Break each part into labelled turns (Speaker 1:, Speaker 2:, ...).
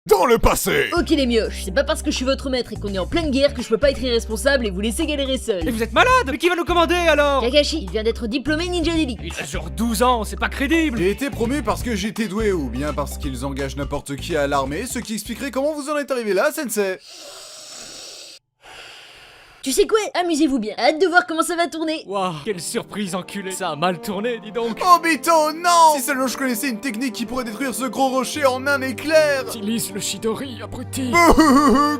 Speaker 1: Dans le passé.
Speaker 2: Ok les mioches, c'est pas parce que je suis votre maître et qu'on est en pleine guerre que je peux pas être irresponsable et vous laisser galérer seul.
Speaker 3: Mais vous êtes malade. Mais qui va nous commander alors?
Speaker 2: Kakashi, il vient d'être diplômé ninja d'élite.
Speaker 3: Il a genre 12 ans, c'est pas crédible.
Speaker 1: J'ai été promu parce que j'étais doué ou bien parce qu'ils engagent n'importe qui à l'armée, ce qui expliquerait comment vous en êtes arrivé là, sensei.
Speaker 2: Tu sais quoi? Amusez-vous bien. Hâte de voir comment ça va tourner.
Speaker 3: Waouh, quelle surprise enculé. Ça a mal tourné, dis donc.
Speaker 1: Obito, non! Si seulement je connaissais une technique qui pourrait détruire ce gros rocher en un éclair!
Speaker 3: Utilise le Chidori, abruti.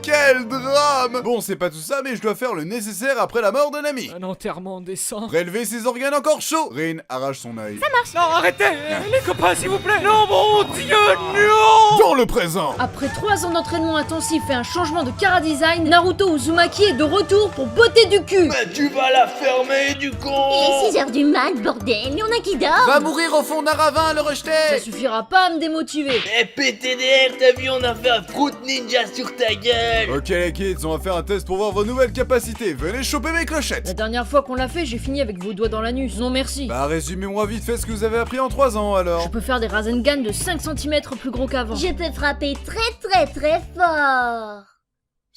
Speaker 1: Quel drame! Bon, c'est pas tout ça, mais je dois faire le nécessaire après la mort d'un ami.
Speaker 3: Un enterrement décent.
Speaker 1: Prélever ses organes encore chauds! Rin arrache son œil.
Speaker 3: Non, arrêtez. Les copains, s'il vous plaît. Non, mon Dieu, non.
Speaker 1: Dans le présent!
Speaker 2: Après 3 ans d'entraînement intensif et un changement de chara design, Naruto Uzumaki est de retour pour botter du cul.
Speaker 4: Mais tu vas la fermer, du con!
Speaker 5: Il est 6h du mat, bordel, y'en a qui dort.
Speaker 1: Va mourir au fond d'un ravin, le
Speaker 2: Ça
Speaker 1: rejeter!
Speaker 2: suffira pas à me démotiver.
Speaker 4: Eh PTDR, t'as vu, on a fait un Fruit Ninja sur ta gueule!
Speaker 1: Ok les kids, on va faire un test pour voir vos nouvelles capacités. Venez choper mes clochettes!
Speaker 2: La dernière fois qu'on l'a fait, j'ai fini avec vos doigts dans l'anus. Non merci.
Speaker 1: Bah résumez-moi vite fait ce que vous avez appris en 3 ans alors.
Speaker 2: Je peux faire des Rasengan de 5 cm plus gros qu'avant.
Speaker 5: Je peux frapper très fort.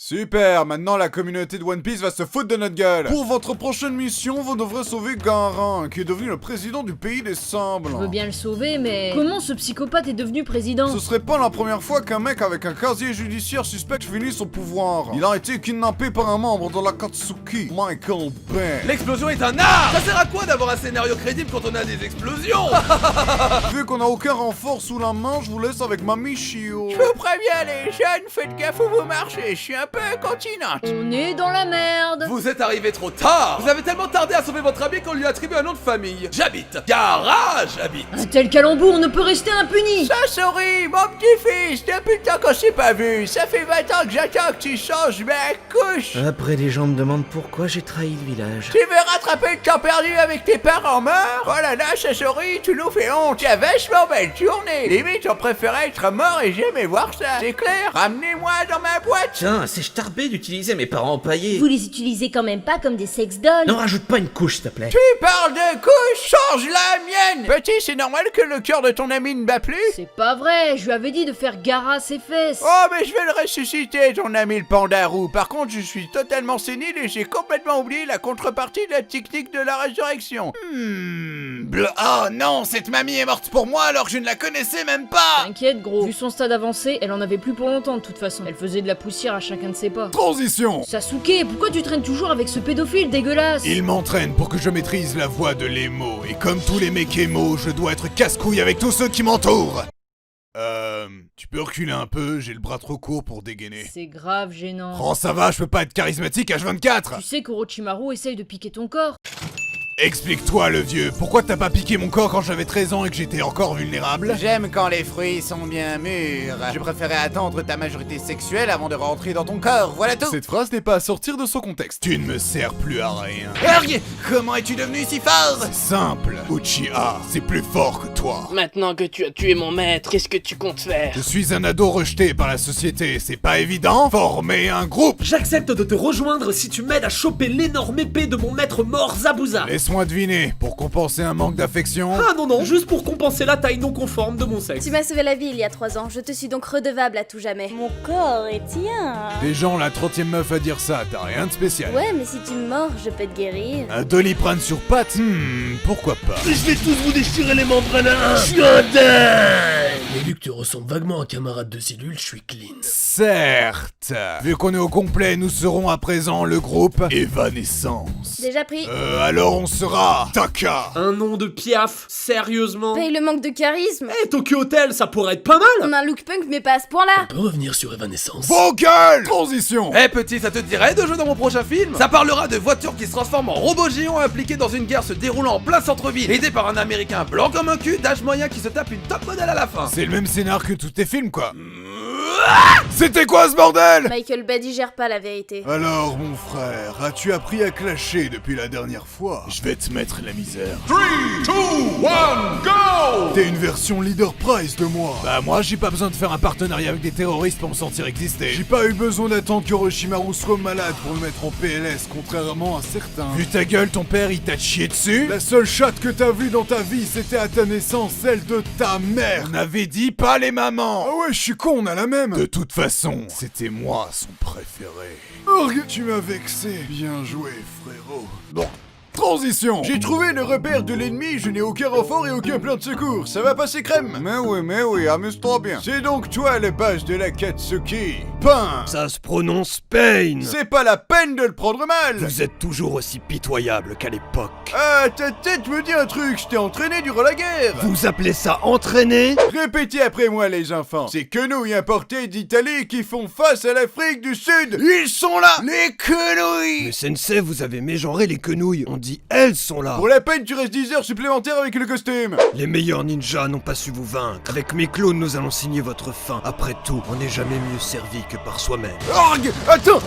Speaker 1: Super, maintenant la communauté de One Piece va se foutre de notre gueule. Pour votre prochaine mission, vous devrez sauver Garin, qui est devenu le président du pays des
Speaker 2: Je veux
Speaker 1: Sembles.
Speaker 2: bien le sauver, mais comment ce psychopathe est devenu président?
Speaker 1: Ce serait pas la première fois qu'un mec avec un casier judiciaire suspect finit son pouvoir. Il a été kidnappé par un membre de l'Akatsuki, Michael Bay.
Speaker 4: L'explosion est un art! Ça sert à quoi d'avoir un scénario crédible quand on a des explosions?
Speaker 1: Vu qu'on a aucun renfort sous la main, je vous laisse avec Mamie Shio.
Speaker 4: Je vous préviens les jeunes, faites gaffe où vous marchez, je suis un peu continente.
Speaker 2: On est dans la merde.
Speaker 4: Vous êtes arrivé trop tard! Vous avez tellement tardé à sauver votre ami qu'on lui attribue un nom de famille. J'habite. Garage habite.
Speaker 2: Un tel calembour ne peut rester impuni.
Speaker 4: Sasori, mon petit-fils, depuis le temps qu'on s'est pas vu, ça fait 20 ans que j'attends que tu changes ma couche.
Speaker 6: Après, les gens me demandent pourquoi j'ai trahi le village.
Speaker 4: Tu veux rattraper le temps perdu avec tes parents morts? Oh là là, Sasori, tu nous fais honte. Tu as vachement belle journée. Limite, on préférait être mort et jamais voir ça. C'est clair? Ramenez-moi dans ma boîte.
Speaker 6: Tiens, c'est starbé d'utiliser mes parents empaillés.
Speaker 5: Vous les utilisez quand même pas comme des sex dolls.
Speaker 6: Non, rajoute pas une couche, s'il te plaît.
Speaker 4: Tu parles de couche, change la mienne. Petit, c'est normal que le cœur de ton ami ne bat plus?
Speaker 2: C'est pas vrai, je lui avais dit de faire Gara à ses fesses.
Speaker 4: Oh, mais je vais le ressusciter, ton ami le pandarou. Par contre, je suis totalement sénile et j'ai complètement oublié la contrepartie de la technique de la résurrection.
Speaker 1: Oh non, cette mamie est morte pour moi alors que je ne la connaissais même pas.
Speaker 2: T'inquiète gros, vu son stade avancé, elle en avait plus pour longtemps de toute façon. Elle faisait de la poussière à chacun de ses pas.
Speaker 1: Transition.
Speaker 2: Sasuke, pourquoi tu traînes toujours avec ce pédophile dégueulasse?
Speaker 1: Il m'entraîne pour que je maîtrise la voix de l'émo, et comme tous les mecs émo, je dois être casse-couille avec tous ceux qui m'entourent. Tu peux reculer un peu, j'ai le bras trop court pour dégainer.
Speaker 2: C'est grave gênant.
Speaker 1: Oh ça va, je peux pas être charismatique H24.
Speaker 2: Tu sais qu'Orochimaru essaye de piquer ton corps.
Speaker 1: Explique-toi le vieux, pourquoi t'as pas piqué mon corps quand j'avais 13 ans et que j'étais encore vulnérable?
Speaker 4: J'aime quand les fruits sont bien mûrs. Je préférais attendre ta majorité sexuelle avant de rentrer dans ton corps, voilà tout.
Speaker 1: Cette phrase n'est pas à sortir de son contexte. Tu ne me sers plus à rien.
Speaker 4: Erg, comment es-tu devenu si fort?
Speaker 1: Simple, Uchiha, c'est plus fort que toi.
Speaker 7: Maintenant que tu as tué mon maître, qu'est-ce que tu comptes faire?
Speaker 1: Je suis un ado rejeté par la société, c'est pas évident? Former un groupe.
Speaker 8: J'accepte de te rejoindre si tu m'aides à choper l'énorme épée de mon maître mort Zabuza.
Speaker 1: Laisse-moi deviner, pour compenser un manque d'affection.
Speaker 8: Ah non, juste pour compenser la taille non conforme de mon sexe.
Speaker 9: Tu m'as sauvé la vie il y a 3 ans, je te suis donc redevable à tout jamais.
Speaker 5: Mon corps est tien.
Speaker 1: Des gens, la 30e meuf à dire ça, t'as rien de spécial.
Speaker 9: Ouais, mais si tu me mords, je peux te guérir.
Speaker 1: Un Doliprane sur pattes? Pourquoi pas.
Speaker 7: Je vais tous vous déchirer les membranes à un. Je suis un dingue.
Speaker 8: Mais vu que tu ressembles vaguement à un camarade de cellule, je suis clean.
Speaker 1: Certes. Vu qu'on est au complet, nous serons à présent le groupe Evanescence.
Speaker 9: Déjà pris.
Speaker 1: Alors on sera Taka.
Speaker 8: Un nom de piaf, sérieusement.
Speaker 9: Paye le manque de charisme.
Speaker 8: Eh, Tokyo Hotel, ça pourrait être pas mal.
Speaker 9: On a un look punk, mais pas à ce point-là.
Speaker 8: On peut revenir sur Evanescence.
Speaker 1: Vos gueules. Transition.
Speaker 4: Eh petit, ça te dirait de jouer dans mon prochain film? Ça parlera de voitures qui se transforment en robots géants impliqués dans une guerre se déroulant en plein centre-ville, aidé par un américain blanc comme un cul d'âge moyen qui se tape une top modèle à la fin.
Speaker 1: C'est le même scénar que tous tes films quoi. C'était quoi ce bordel?
Speaker 9: Michael Bay digère pas la vérité.
Speaker 1: Alors mon frère, as-tu appris à clasher depuis la dernière fois? Je vais te mettre la misère.
Speaker 4: 3, 2, 1, go!
Speaker 1: T'es une version leader prize de moi. Bah moi j'ai pas besoin de faire un partenariat avec des terroristes pour me sentir exister. J'ai pas eu besoin d'attendre qu'Orochimaru soit malade pour le mettre en PLS, contrairement à certains. Vu ta gueule, ton père il t'a chié dessus? La seule chatte que t'as vue dans ta vie c'était à ta naissance, celle de ta mère. On avait dit pas les mamans. Ah ouais, je suis con, on a la même. même. De toute façon, c'était moi son préféré. Org, tu m'as vexé. Bien joué, frérot. Bon. Transition. J'ai trouvé le repère de l'ennemi, je n'ai aucun renfort et aucun plan de secours. Ça va passer crème? Mais oui, amuse-toi bien. C'est donc toi le boss de la Katsuki. Pain.
Speaker 7: Ça se prononce Pain.
Speaker 1: C'est pas la peine de le prendre mal.
Speaker 7: Vous êtes toujours aussi pitoyable qu'à l'époque.
Speaker 1: Ah, ta tête me dit un truc, je t'ai entraîné durant la guerre.
Speaker 7: Vous appelez ça entraîner?
Speaker 1: Répétez après moi les enfants. C'est quenouilles importées d'Italie qui font face à l'Afrique du Sud. Ils sont là, les quenouilles.
Speaker 7: Mais sensei, vous avez mégenré les quenouilles. On dit elles sont là.
Speaker 1: Pour la peine, tu restes 10 heures supplémentaires avec le costume.
Speaker 7: Les meilleurs ninjas n'ont pas su vous vaincre. Avec mes clones, nous allons signer votre fin. Après tout, on n'est jamais mieux servi que par soi-même.
Speaker 1: Org! Attends.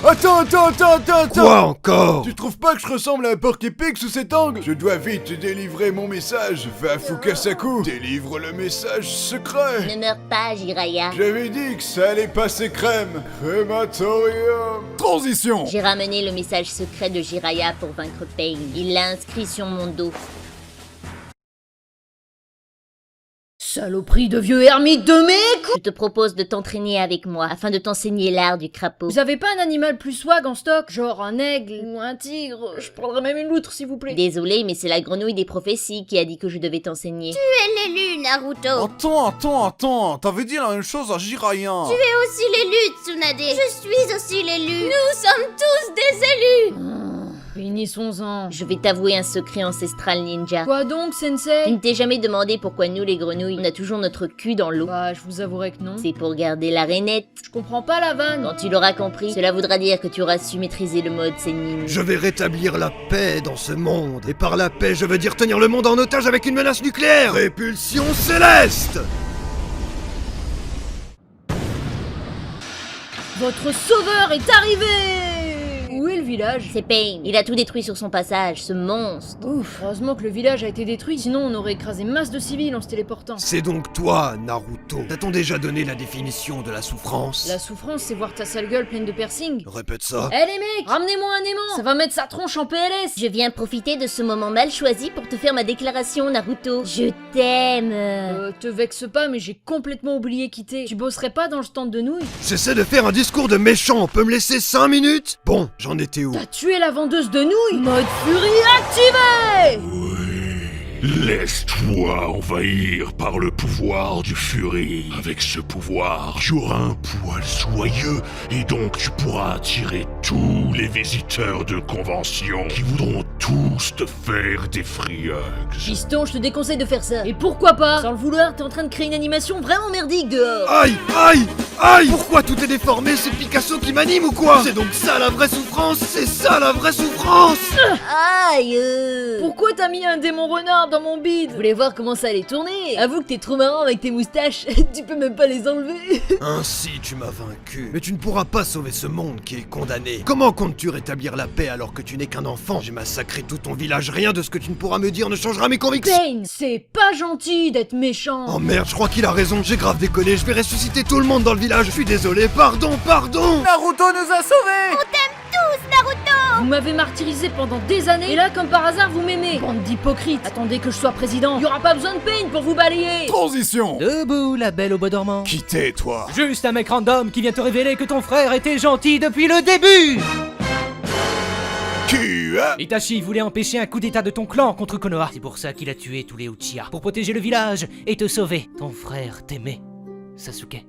Speaker 7: Quoi encore?
Speaker 1: Tu trouves pas que je ressemble à un porc épic sous cet angle? Je dois vite délivrer mon message. Va Fukasaku, délivre le message secret.
Speaker 5: Ne meurs pas, Jiraiya.
Speaker 1: J'avais dit que ça allait passer crème. Crématorium. Transition.
Speaker 5: J'ai ramené le message secret de Jiraiya pour vaincre Pain. Il l'a inscrit sur mon dos.
Speaker 2: Saloperie de vieux ermite de mec!
Speaker 5: Je te propose de t'entraîner avec moi afin de t'enseigner l'art du crapaud.
Speaker 2: Vous avez pas un animal plus swag en stock? Genre un aigle ou un tigre? Je prendrais même une loutre s'il vous plaît.
Speaker 5: Désolé, mais c'est la grenouille des prophéties qui a dit que je devais t'enseigner. Tu es l'élu, Naruto.
Speaker 1: Attends. T'avais dit la même chose à Jiraiya.
Speaker 5: Tu es aussi l'élu, Tsunade. Je suis aussi l'élu. Nous sommes tous des élus.
Speaker 2: Finissons-en.
Speaker 5: Je vais t'avouer un secret ancestral ninja.
Speaker 2: Quoi donc, sensei?
Speaker 5: Tu ne t'es jamais demandé pourquoi nous, les grenouilles, on a toujours notre cul dans l'eau.
Speaker 2: Bah, je vous avouerai que non.
Speaker 5: C'est pour garder la rainette.
Speaker 2: Je comprends pas la vanne.
Speaker 5: Quand tu l'auras compris, cela voudra dire que tu auras su maîtriser le mode Sennin.
Speaker 7: Je vais rétablir la paix dans ce monde. Et par la paix, je veux dire tenir le monde en otage avec une menace nucléaire. Répulsion céleste.
Speaker 2: Votre sauveur est arrivé! Où est le village?
Speaker 5: C'est Pain. Il a tout détruit sur son passage, ce monstre.
Speaker 2: Ouf, heureusement que le village a été détruit, sinon on aurait écrasé masse de civils en se téléportant.
Speaker 7: C'est donc toi, Naruto. T'a-t-on déjà donné la définition de la souffrance?
Speaker 2: La souffrance, c'est voir ta sale gueule pleine de piercings.
Speaker 7: Répète ça.
Speaker 2: Eh les mecs, ramenez-moi un aimant. Ça va mettre sa tronche en PLS.
Speaker 5: Je viens profiter de ce moment mal choisi pour te faire ma déclaration, Naruto. Je t'aime.
Speaker 2: Te vexe pas, mais j'ai complètement oublié quitter. Tu bosserais pas dans le stand de nouilles?
Speaker 7: J'essaie de faire un discours de méchant. On peut me laisser 5 minutes? Bon, j'en étais où?
Speaker 2: T'as tué la vendeuse de nouilles? Mode furie activé!
Speaker 10: Laisse-toi envahir par le pouvoir du Fury. Avec ce pouvoir, tu auras un poil soyeux et donc tu pourras attirer tous les visiteurs de convention qui voudront tous te faire des free hugs.
Speaker 2: Piston, je te déconseille de faire ça. Et pourquoi pas? Sans le vouloir, t'es en train de créer une animation vraiment merdique dehors.
Speaker 7: Aïe! Pourquoi tout est déformé? C'est Picasso qui m'anime ou quoi? C'est donc ça la vraie souffrance? C'est ça la vraie souffrance?
Speaker 5: Aïe.
Speaker 2: Pourquoi t'as mis un démon renard dans mon bide? Je voulais voir comment ça allait tourner. Avoue que t'es trop marrant avec tes moustaches. Tu peux même pas les enlever.
Speaker 7: Ainsi tu m'as vaincu. Mais tu ne pourras pas sauver ce monde qui est condamné. Comment comptes-tu rétablir la paix alors que tu n'es qu'un enfant? J'ai massacré tout ton village. Rien de ce que tu ne pourras me dire ne changera mes convictions.
Speaker 2: Pain, c'est pas gentil d'être méchant.
Speaker 7: Oh merde, je crois qu'il a raison. J'ai grave déconné. Je vais ressusciter tout le monde dans le village. Je suis désolé. Pardon.
Speaker 4: Naruto nous a sauvés.
Speaker 2: Vous m'avez martyrisé pendant des années, et là, comme par hasard, vous m'aimez. Bande d'hypocrites. Attendez que je sois président. Y aura pas besoin de Pain pour vous balayer.
Speaker 1: Transition.
Speaker 3: Debout, la belle au beau dormant.
Speaker 1: Qui t'es, toi?
Speaker 3: Juste un mec random qui vient te révéler que ton frère était gentil depuis le début.
Speaker 1: Qui, hein?
Speaker 3: Itachi voulait empêcher un coup d'état de ton clan contre Konoha. C'est pour ça qu'il a tué tous les Uchiha. Pour protéger le village et te sauver. Ton frère t'aimait, Sasuke.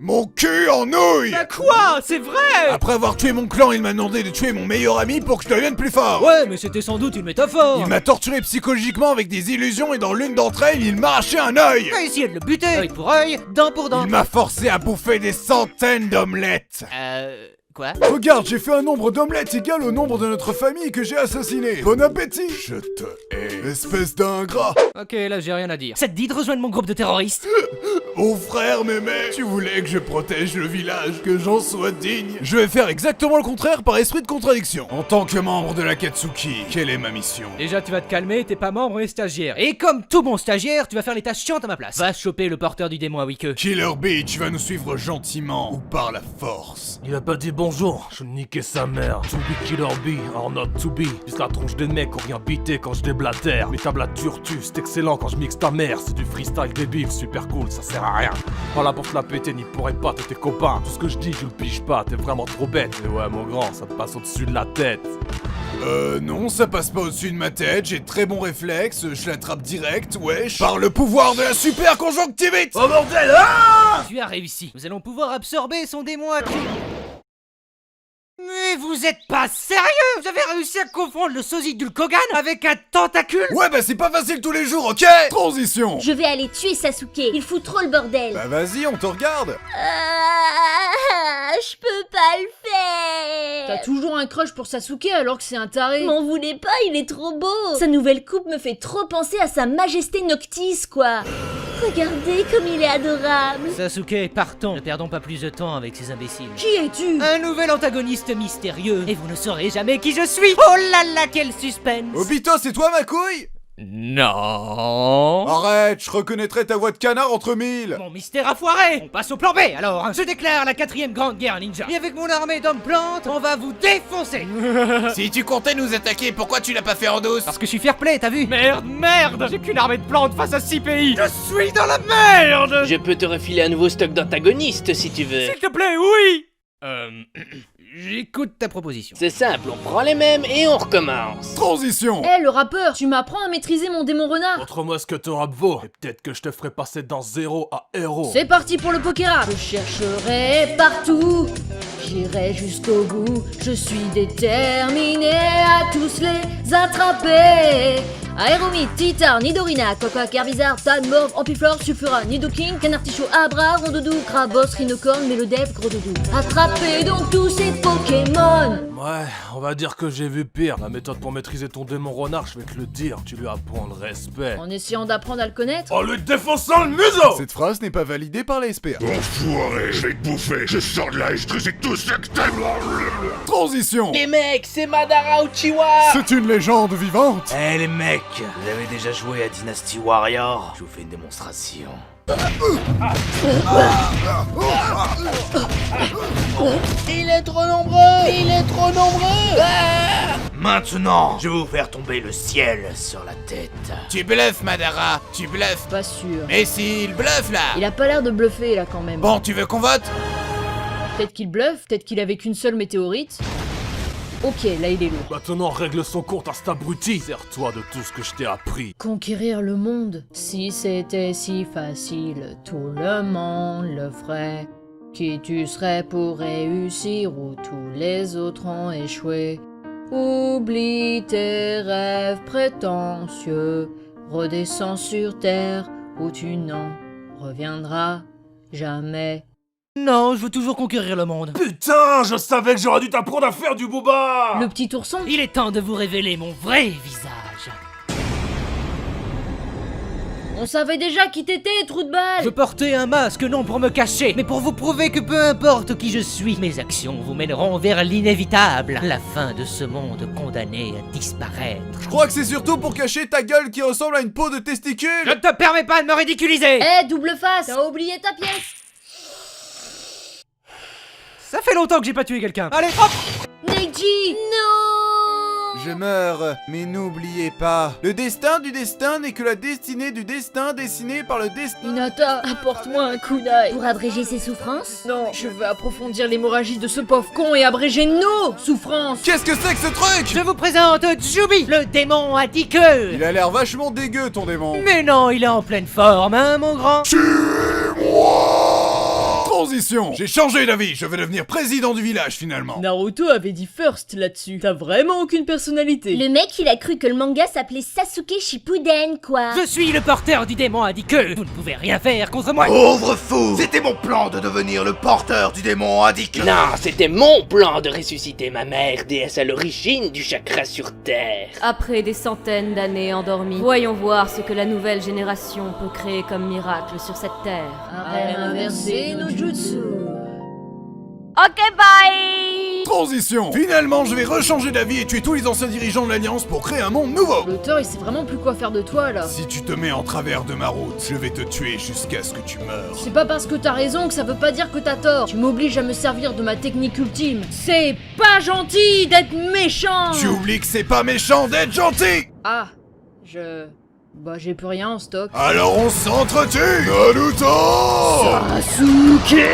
Speaker 1: Mon cul en nouilles!
Speaker 3: Bah quoi? C'est vrai!
Speaker 1: Après avoir tué mon clan, il m'a demandé de tuer mon meilleur ami pour que je devienne plus fort!
Speaker 3: Ouais, mais c'était sans doute une métaphore!
Speaker 1: Il m'a torturé psychologiquement avec des illusions et dans l'une d'entre elles, il m'a arraché un œil!
Speaker 3: T'as essayé de le buter! Œil pour œil, dent pour dent!
Speaker 1: Il m'a forcé à bouffer des centaines d'omelettes!
Speaker 3: Quoi?
Speaker 1: Regarde, j'ai fait un nombre d'omelettes égal au nombre de notre famille que j'ai assassiné! Bon appétit! Je te hais, espèce d'ingrat!
Speaker 3: Ok, là j'ai rien à dire. Ça te dit de rejoindre mon groupe de terroristes?
Speaker 1: Mon frère m'aimait! Tu voulais que je protège le village, que j'en sois digne! Je vais faire exactement le contraire par esprit de contradiction! En tant que membre de la Katsuki, quelle est ma mission?
Speaker 3: Déjà tu vas te calmer, t'es pas membre et stagiaire. Et comme tout bon stagiaire, tu vas faire les tâches chiantes à ma place. Va choper le porteur du démon à Wike.
Speaker 1: Killer Bee, tu vas nous suivre gentiment ou par la force?
Speaker 3: Il a pas des bons
Speaker 8: bonjour, je niquais sa mère. To be killer be, or not to be. Juste la tronche des mecs, on vient biter quand je déblatère. Mes tables à turtu, c'est excellent quand je mixe ta mère. C'est du freestyle débile, super cool, ça sert à rien. Pas là pour te la péter, n'y pourrais pas, t'es tes copains. Tout ce que je dis, je le pige pas, t'es vraiment trop bête. Mais ouais, mon grand, ça te passe au-dessus de la tête.
Speaker 1: Non, ça passe pas au-dessus de ma tête, j'ai très bon réflexe, je l'attrape direct, wesh. Par le pouvoir de la super conjonctivite.
Speaker 8: Oh bordel, ah!
Speaker 3: Tu as réussi. Nous allons pouvoir absorber son démon à cri. Mais vous êtes pas sérieux? Vous avez réussi à confondre le sosie d'Hulk avec un tentacule?
Speaker 1: Ouais, bah c'est pas facile tous les jours, ok? Transition.
Speaker 5: Je vais aller tuer Sasuke, il fout trop le bordel.
Speaker 1: Bah vas-y, on te regarde.
Speaker 5: Je peux pas le faire.
Speaker 2: T'as toujours un crush pour Sasuke alors que c'est un taré.
Speaker 5: M'en voulez pas, il est trop beau. Sa nouvelle coupe me fait trop penser à sa majesté Noctis, quoi. Regardez comme il est adorable.
Speaker 3: Sasuke, partons. Ne perdons pas plus de temps avec ces imbéciles.
Speaker 2: Qui es-tu?
Speaker 3: Un nouvel antagoniste mystérieux. Et vous ne saurez jamais qui je suis. Oh là là, quel suspense.
Speaker 1: Obito, c'est toi ma couille?
Speaker 3: Non.
Speaker 1: Arrête, je reconnaîtrais ta voix de canard entre mille.
Speaker 3: Mon mystère a foiré. On passe au plan B alors. Je déclare la 4ème grande guerre ninja. Et avec mon armée d'hommes plantes, on va vous défoncer.
Speaker 4: Si tu comptais nous attaquer, pourquoi tu l'as pas fait en douce?
Speaker 3: Parce que je suis fair play, t'as vu?
Speaker 8: Merde, j'ai qu'une armée de plantes face à 6 pays. Je suis dans la merde.
Speaker 11: Je peux te refiler un nouveau stock d'antagonistes si tu veux.
Speaker 8: S'il te plaît, oui.
Speaker 3: J'écoute ta proposition.
Speaker 11: C'est simple, on prend les mêmes et on recommence.
Speaker 1: Transition.
Speaker 2: Eh, le rappeur, tu m'apprends à maîtriser mon démon renard.
Speaker 8: Montre-moi ce que ton rap vaut, et peut-être que je te ferai passer dans 0 à héros.
Speaker 2: C'est parti pour le Pokérap. Je chercherai partout, j'irai jusqu'au bout. Je suis déterminé à tous les attraper. Aéromite, Titar, Nidorina, Cocoa, Herbizarre, Tan, Morve, Ampiflore, Sulfura, Nidoking, Canartichaud, Abra, Rondoudou, Krabos, Rhinocorn, Mélodève, Gros Doudou. Attrapez donc tous ces Pokémon.
Speaker 8: Ouais, on va dire que j'ai vu pire. La méthode pour maîtriser ton démon renard, je vais te le dire. Tu lui apprends le respect.
Speaker 2: En essayant d'apprendre à le connaître.
Speaker 8: En lui défonçant le museau.
Speaker 1: Cette phrase n'est pas validée par la SPA.
Speaker 10: Enfoiré, je vais te bouffer. Je sors de là et je trucie tout ce que t'aimes.
Speaker 1: Transition.
Speaker 11: Les mecs, c'est Madara Uchiwa.
Speaker 1: C'est une légende vivante.
Speaker 12: Eh les mecs, vous avez déjà joué à Dynasty Warrior? Je vous fais une démonstration.
Speaker 11: Il est trop nombreux. Il est trop nombreux.
Speaker 12: Maintenant, je vais vous faire tomber le ciel sur la tête.
Speaker 4: Tu bluffes, Madara, tu bluffes.
Speaker 2: Pas sûr.
Speaker 4: Mais s'il bluffe là.
Speaker 2: Il a pas l'air de bluffer là quand même.
Speaker 4: Bon, tu veux qu'on vote?
Speaker 2: Peut-être qu'il bluffe, peut-être qu'il avait qu'une seule météorite. Ok, là il est lourd.
Speaker 8: Maintenant règle son compte à cet abruti. Sers-toi de tout ce que je t'ai appris.
Speaker 2: Conquérir le monde. Si c'était si facile, tout le monde le ferait. Qui tu serais pour réussir où tous les autres ont échoué? Oublie tes rêves prétentieux. Redescends sur terre où tu n'en reviendras jamais.
Speaker 3: Non, je veux toujours conquérir le monde.
Speaker 8: Putain, je savais que j'aurais dû t'apprendre à faire du booba.
Speaker 2: Le petit ourson?
Speaker 3: Il est temps de vous révéler mon vrai visage.
Speaker 2: On savait déjà qui t'étais, trou de balle.
Speaker 3: Je portais un masque non pour me cacher, mais pour vous prouver que peu importe qui je suis, mes actions vous mèneront vers l'inévitable, la fin de ce monde condamné à disparaître.
Speaker 1: Je crois que c'est surtout pour cacher ta gueule qui ressemble à une peau de testicule.
Speaker 3: Je ne te permets pas de me ridiculiser.
Speaker 2: Eh, double face, t'as oublié ta pièce.
Speaker 3: Ça fait longtemps que j'ai pas tué quelqu'un. Allez, hop.
Speaker 5: Neji, non.
Speaker 1: Je meurs, mais n'oubliez pas, le destin du destin n'est que la destinée du destin dessinée par le destin.
Speaker 2: Hinata, apporte-moi un kunai.
Speaker 5: Pour abréger ses souffrances?
Speaker 2: Non, je veux approfondir l'hémorragie de ce pauvre con et abréger nos souffrances.
Speaker 1: Qu'est-ce que c'est que ce truc?
Speaker 3: Je vous présente Jubi, le démon à 10 queues.
Speaker 1: Il a l'air vachement dégueu ton démon.
Speaker 3: Mais non, il est en pleine forme, hein, mon grand.
Speaker 1: Transition. J'ai changé d'avis, je vais devenir président du village finalement.
Speaker 2: Naruto avait dit first là-dessus. T'as vraiment aucune personnalité.
Speaker 5: Le mec, il a cru que le manga s'appelait Sasuke Shippuden, quoi.
Speaker 3: Je suis le porteur du démon à 10 queues. Vous ne pouvez rien faire contre moi.
Speaker 12: Pauvre fou! C'était mon plan de devenir le porteur du démon indique.
Speaker 11: Non, c'était mon plan de ressusciter ma mère, déesse à l'origine du chakra sur Terre.
Speaker 9: Après des centaines d'années endormies, voyons voir ce que la nouvelle génération peut créer comme miracle sur cette terre.
Speaker 2: Inverser nos jutsu.
Speaker 9: Ok, bye.
Speaker 1: Transition. Finalement, je vais rechanger d'avis et tuer tous les anciens dirigeants de l'Alliance pour créer un monde nouveau.
Speaker 2: L'auteur, il sait vraiment plus quoi faire de toi, là.
Speaker 1: Si tu te mets en travers de ma route, je vais te tuer jusqu'à ce que tu meurs.
Speaker 2: C'est pas parce que t'as raison que ça veut pas dire que t'as tort. Tu m'obliges à me servir de ma technique ultime. C'est pas gentil d'être méchant.
Speaker 1: Tu oublies que c'est pas méchant d'être gentil.
Speaker 2: Ah, Bah, j'ai plus rien en stock.
Speaker 1: Alors on s'entretue. Naruto
Speaker 2: Sasuke!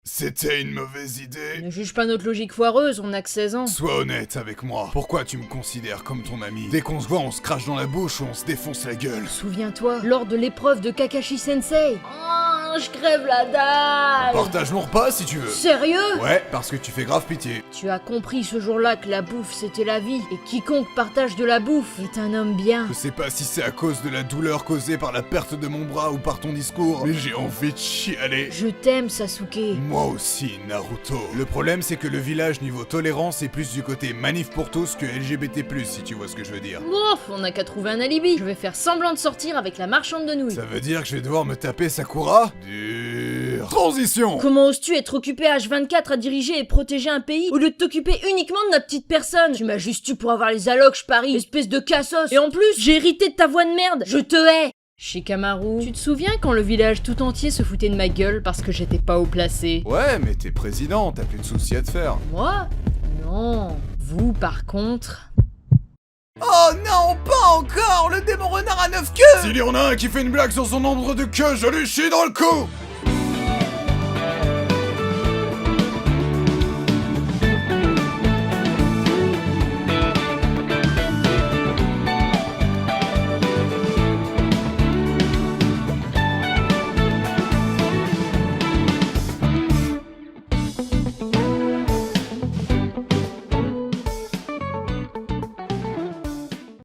Speaker 1: C'était une mauvaise idée.
Speaker 2: Ne juge pas notre logique foireuse, on a que 16 ans.
Speaker 1: Sois honnête avec moi. Pourquoi tu me considères comme ton ami? Dès qu'on se voit, on se crache dans la bouche ou on se défonce la gueule.
Speaker 2: Souviens-toi, lors de l'épreuve de Kakashi Sensei. Oh, je crève la dalle.
Speaker 1: Partage mon repas si tu veux.
Speaker 2: Sérieux?
Speaker 1: Ouais, parce que tu fais grave pitié.
Speaker 2: Tu as compris ce jour-là que la bouffe c'était la vie, et quiconque partage de la bouffe est un homme bien.
Speaker 1: Je sais pas si c'est à cause de la douleur causée par la perte de mon bras ou par ton discours, mais j'ai envie de chialer.
Speaker 2: Je t'aime, Sasuke.
Speaker 1: Moi aussi, Naruto. Le problème, c'est que le village niveau tolérance est plus du côté manif pour tous que LGBT+, si tu vois ce que je veux dire.
Speaker 2: Bof, on n'a qu'à trouver un alibi. Je vais faire semblant de sortir avec la marchande de nouilles.
Speaker 1: Ça veut dire que je vais devoir me taper Sakura? Dur. Transition.
Speaker 2: Comment oses-tu être occupé H24 à diriger et protéger un pays au lieu de t'occuper uniquement de notre petite personne? Tu m'as juste eu pour avoir les allocs, je parie, espèce de cassos. Et en plus, j'ai hérité de ta voix de merde. Je te hais. Shikamaru, tu te souviens quand le village tout entier se foutait de ma gueule parce que j'étais pas haut placé?
Speaker 1: Ouais, mais t'es président, t'as plus de soucis à te faire.
Speaker 2: Moi? Non. Vous, par contre...
Speaker 4: Oh non, pas encore! Le démon renard à 9 queues!
Speaker 1: S'il y en a un qui fait une blague sur son nombre de queues, je lui chie dans le cou!